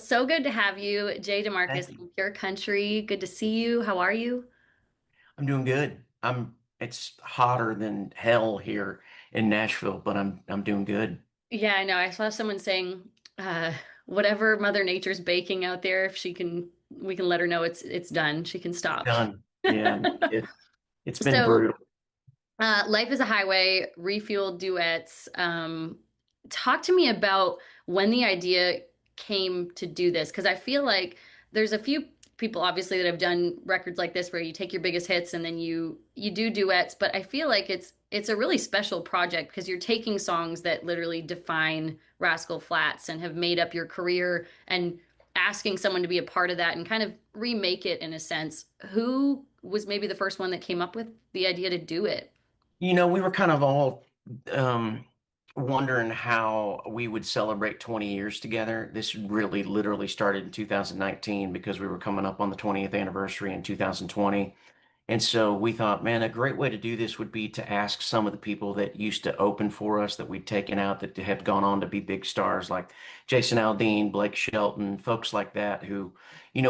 So good to have you, Jay DeMarcus Thank you. from Pure Country. Good to see you. How are you? I'm doing good. It's hotter than hell here in Nashville, but I'm doing good. Yeah, I know. I saw someone saying, whatever Mother Nature's baking out there, if she can, we can let her know it's done. She can It's stop. done. Yeah, it's been So, brutal. Life is a Highway, refueled duets. Talk to me about when the idea came to do this, because I feel like there's a few people obviously that have done records like this where you take your biggest hits and then you do duets, but I feel like it's a really special project because you're taking songs that literally define Rascal Flatts and have made up your career and asking someone to be a part of that and kind of remake it in a sense. Who was maybe the first one that came up with the idea to do it? We were kind of all um, wondering how we would celebrate 20 years together. This really literally started in 2019 because we were coming up on the 20th anniversary in 2020. And so we thought, man, a great way to do this would be to ask some of the people that used to open for us that we'd taken out that had gone on to be big stars like Jason Aldean, Blake Shelton, folks like that who,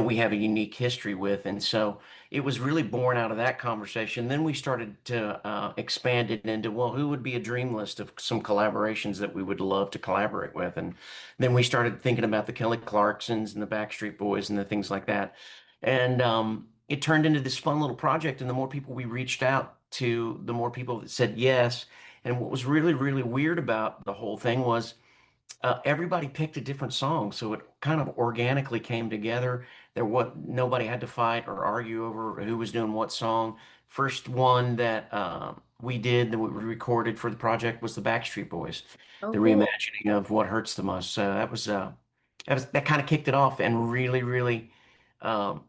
we have a unique history with. And so it was really born out of that conversation. Then we started to expand it into, well, who would be a dream list of some collaborations that we would love to collaborate with? And then we started thinking about the Kelly Clarksons and the Backstreet Boys and the things like that. And it turned into this fun little project. And the more people we reached out to, the more people that said yes. And what was really, really weird about the whole thing was everybody picked a different song, so it kind of organically came together. Nobody had to fight or argue over who was doing what song. First one that we did that we recorded for the project was the Backstreet Boys, Oh, the cool. reimagining of "What Hurts the Most." So that kind of kicked it off and really, really um,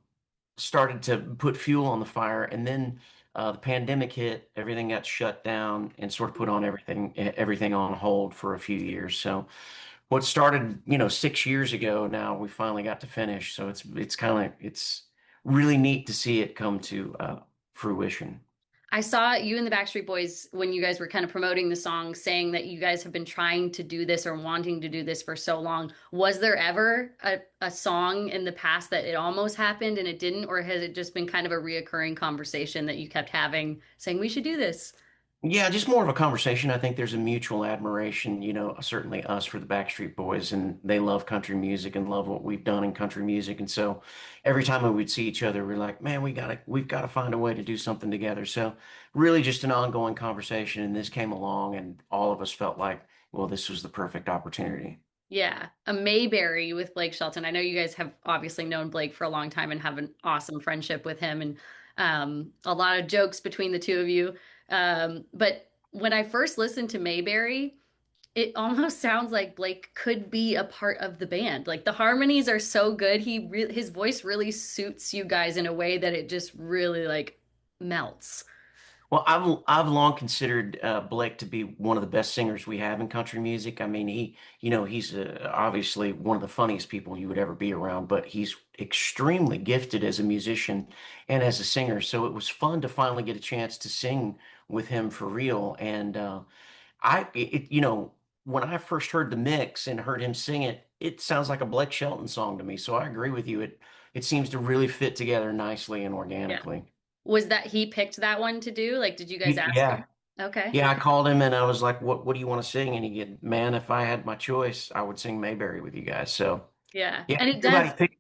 started to put fuel on the fire. And then the pandemic hit, everything got shut down and sort of put on everything on hold for a few years. So what started, 6 years ago, now we finally got to finish. So it's really neat to see it come to fruition. I saw you and the Backstreet Boys when you guys were kind of promoting the song, saying that you guys have been trying to do this or wanting to do this for so long. Was there ever a song in the past that it almost happened and it didn't, or has it just been kind of a reoccurring conversation that you kept having, saying we should do this? Yeah, just more of a conversation. I think there's a mutual admiration, certainly us for the Backstreet Boys, and they love country music and love what we've done in country music. And so every time we would see each other, we're like, man, we've got to find a way to do something together. So really just an ongoing conversation. And this came along and all of us felt like, well, this was the perfect opportunity. Yeah, a Mayberry with Blake Shelton. I know you guys have obviously known Blake for a long time and have an awesome friendship with him and a lot of jokes between the two of you. But when I first listened to Mayberry, it almost sounds like Blake could be a part of the band. Like the harmonies are so good. His voice really suits you guys in a way that it just really like melts. Well, I've long considered Blake to be one of the best singers we have in country music. I mean, he's obviously one of the funniest people you would ever be around, but he's extremely gifted as a musician and as a singer. So it was fun to finally get a chance to sing with him for real. And when I first heard the mix and heard him sing it, it sounds like a Blake Shelton song to me. So I agree with you. It seems to really fit together nicely and Yeah. organically. Was that he picked that one to do? Like, did you guys ask Yeah. him? Okay. Yeah, I called him and I was like, "What do you want to sing?" And he said, "Man, if I had my choice, I would sing Mayberry with you guys." So Yeah. yeah, And it everybody does, picked.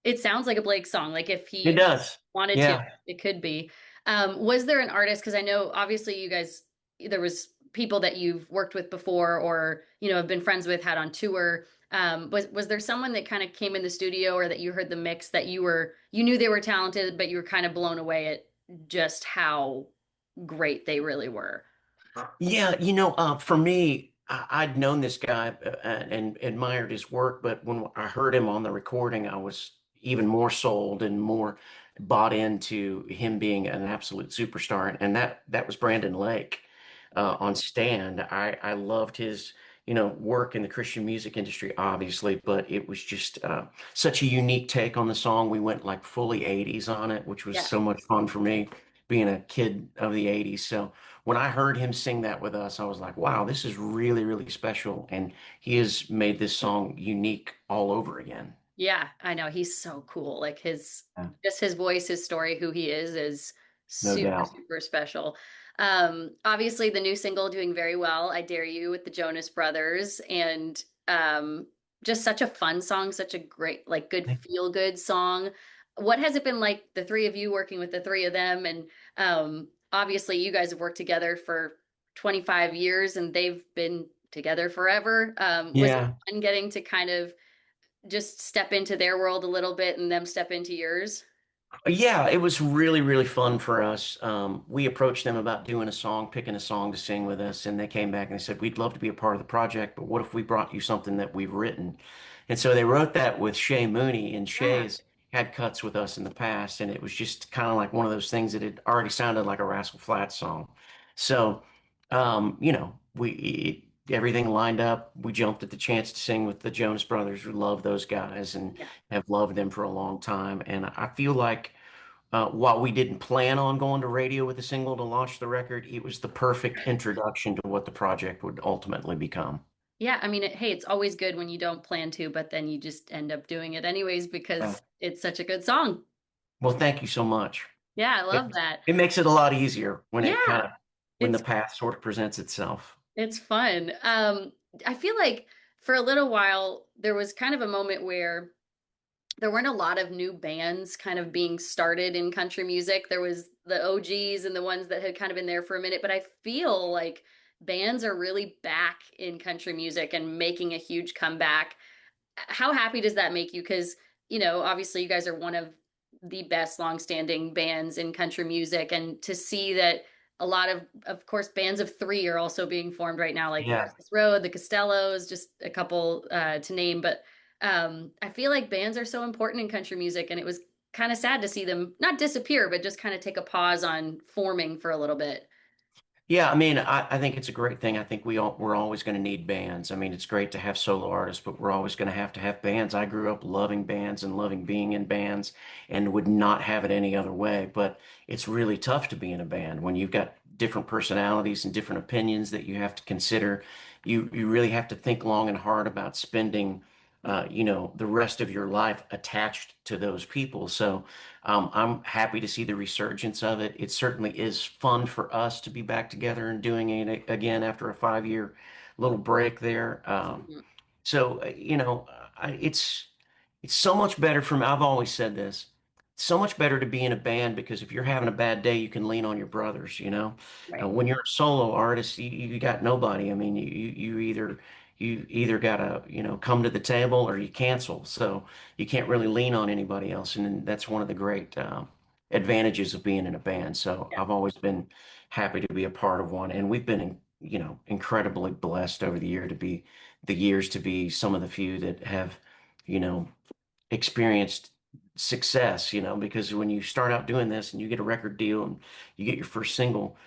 it sounds like a Blake song. Like if It he does. wanted to, Yeah. it could be. Was there an artist? Because I know obviously you guys, there was people that you've worked with before or, have been friends with, had on tour. Was there someone that kind of came in the studio or that you heard the mix that you knew they were talented, but you were kind of blown away at just how great they really were? Yeah, for me, I'd known this guy and admired his work, but when I heard him on the recording, I was even more sold and more bought into him being an absolute superstar. And that was Brandon Lake on Stand. I loved his, work in the Christian music industry, obviously, but it was just such a unique take on the song. We went like fully 80s on it, which was Yeah. so much fun for me being a kid of the 80s. So when I heard him sing that with us, I was like, wow, this is really, really special. And he has made this song unique all over again. Yeah, I know. He's so cool. Like his Yeah, just his voice, his story, who he is no super, doubt. super special. Obviously the new single doing very well, I Dare You with the Jonas Brothers, and just such a fun song, such a great, like good feel good song. What has it been like the three of you working with the three of them? And obviously you guys have worked together for 25 years and they've been together forever. Was it Yeah. fun getting to kind of just step into their world a little bit and them step into yours? Yeah, it was really, really fun for us. We approached them about doing a song, picking a song to sing with us, and they came back and they said, "We'd love to be a part of the project, but what if we brought you something that we've written?" And so they wrote that with Shay Mooney, and Yeah. Shay's had cuts with us in the past, and it was just kind of like one of those things that had already sounded like a Rascal Flatts song. So, everything lined up. We jumped at the chance to sing with the Jonas Brothers. We love those guys and Yeah. have loved them for a long time. And I feel like while we didn't plan on going to radio with a single to launch the record, it was the perfect introduction to what the project would ultimately become. Yeah, I mean, hey, it's always good when you don't plan to, but then you just end up doing it anyways Uh, because it's such a good song. well, thank you so much. Yeah, I It, love that. it makes it a lot easier Yeah, when the it's path sort of presents itself. it's fun. I feel like for a little while there was kind of a moment where there weren't a lot of new bands kind of being started in country music. There was the OGs and the ones that had kind of been there for a minute, but I feel like bands are really back in country music and making a huge comeback. How happy does that make you? Because, obviously you guys are one of the best longstanding bands in country music. And to see that a lot of course, bands of three are also being formed right now, like Yeah. Christmas Road, the Costellos, just a couple to name. But I feel like bands are so important in country music. And it was kind of sad to see them not disappear, but just kind of take a pause on forming for a little bit. Yeah, I mean, I think it's a great thing. I think we're always going to need bands. I mean, it's great to have solo artists, but we're always going to have bands. I grew up loving bands and loving being in bands and would not have it any other way. But it's really tough to be in a band when you've got different personalities and different opinions that you have to consider. You really have to think long and hard about spending the rest of your life attached to those people. So I'm happy to see the resurgence of it. It certainly is fun for us to be back together and doing it again after a 5 year little break there. Mhm. It's so much better from. I've always said this. It's so much better to be in a band because if you're having a bad day, you can lean on your brothers. Right. When you're a solo artist, you got nobody. I mean, you either gotta come to the table or you cancel. So you can't really lean on anybody else, and that's one of the great advantages of being in a band. So Yeah. I've always been happy to be a part of one, and we've been incredibly blessed over the years to be some of the few that have you know experienced success, because when you start out doing this and you get a record deal and you get your first single,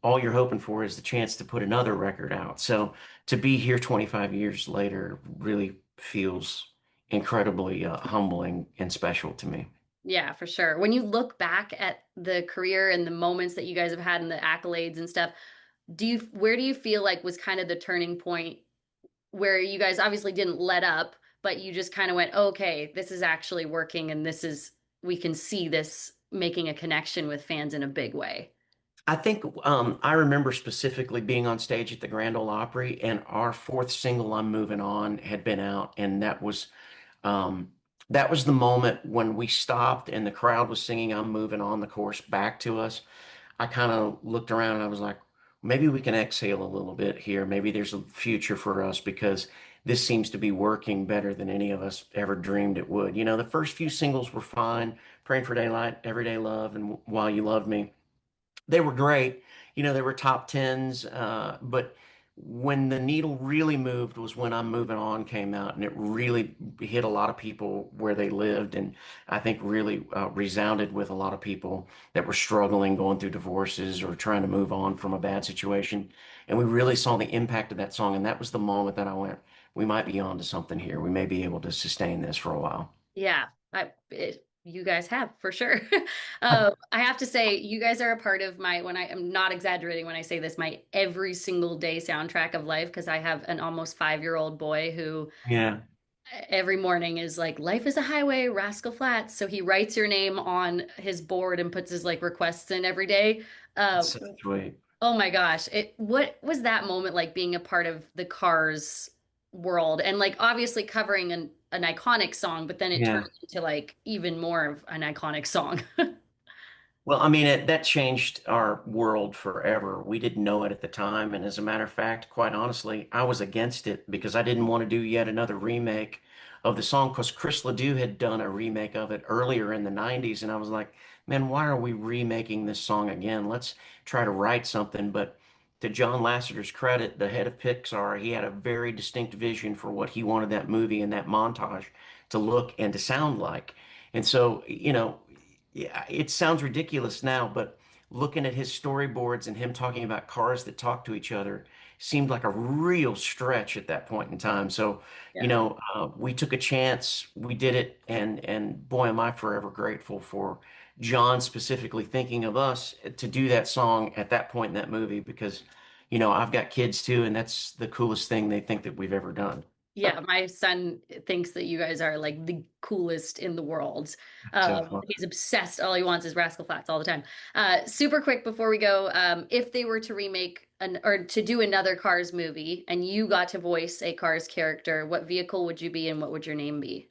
all you're hoping for is the chance to put another record out. So to be here 25 years later really feels incredibly humbling and special to me. Yeah, for sure. When you look back at the career and the moments that you guys have had and the accolades and stuff, where do you feel like was kind of the turning point where you guys obviously didn't let up, but you just kind of went, okay, this is actually working and we can see this making a connection with fans in a big way. I think I remember specifically being on stage at the Grand Ole Opry, and our fourth single, "I'm Moving On," had been out, and um, that was the moment when we stopped and the crowd was singing "I'm Moving On," the chorus back to us. I kind of looked around and I was like, maybe we can exhale a little bit here. Maybe there's a future for us because this seems to be working better than any of us ever dreamed it would. The first few singles were fine, "Praying for Daylight," "Everyday Love," and "While You Love Me." They were great. They were top tens. But when the needle really moved was when "I'm Moving On" came out, and it really hit a lot of people where they lived, and I think really resounded with a lot of people that were struggling, going through divorces or trying to move on from a bad situation. And we really saw the impact of that song, and that was the moment that I went, we might be on to something here. We may be able to sustain this for a while. Yeah, you guys have for sure. I have to say, you guys are a part of when I am not exaggerating when I say this, my every single day soundtrack of life, because I have an almost 5-year-old boy who Yeah. every morning is like life is a highway, Rascal Flatts. So he writes your name on his board and puts his like requests in every day. That's Uh, so sweet. oh my gosh. What was that moment like being a part of the Cars world and like obviously covering an iconic song, but then it turned Yeah. into like even more of an iconic song. Well, I mean, that changed our world forever. We didn't know it at the time. And as a matter of fact, quite honestly, I was against it because I didn't want to do yet another remake of the song because Chris Ledoux had done a remake of it earlier in the 90s. And I was like, man, why are we remaking this song again? Let's try to write something. But to John Lasseter's credit, the head of Pixar, he had a very distinct vision for what he wanted that movie and that montage to look and to sound like. And so, yeah, it sounds ridiculous now, but looking at his storyboards and him talking about cars that talk to each other seemed like a real stretch at that point in time. So, Yeah. we took a chance, we did it, and boy, am I forever grateful for John specifically thinking of us to do that song at that point in that movie because, I've got kids too, and that's the coolest thing they think that we've ever done. Yeah, my son thinks that you guys are like the coolest in the world. So fun. He's obsessed. All he wants is Rascal Flatts all the time. Super quick before we go, if they were to remake or to do another Cars movie and you got to voice a Cars character, what vehicle would you be and what would your name be?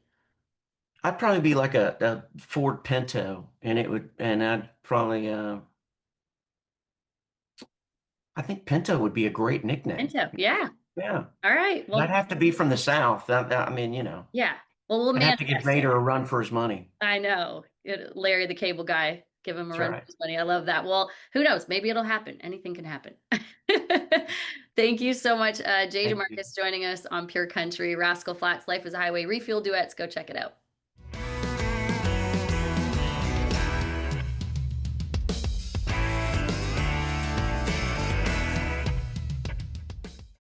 I'd probably be like a Ford Pinto, and I'd probably, I think Pinto would be a great nickname. Pinto. Yeah. Yeah. All right. And I'd Well, have to be from the South. I mean, yeah. Well, we'll I'd have to give manifest it. Vader a run for his money. I know. Larry the Cable Guy, give him a That's run for right. his money. I love that. Well, who knows? Maybe it'll happen. Anything can happen. Thank you so much, Jay Thank you. DeMarcus, joining us on Pure Country. Rascal Flatts, Life is a Highway, Refuel Duets. Go check it out.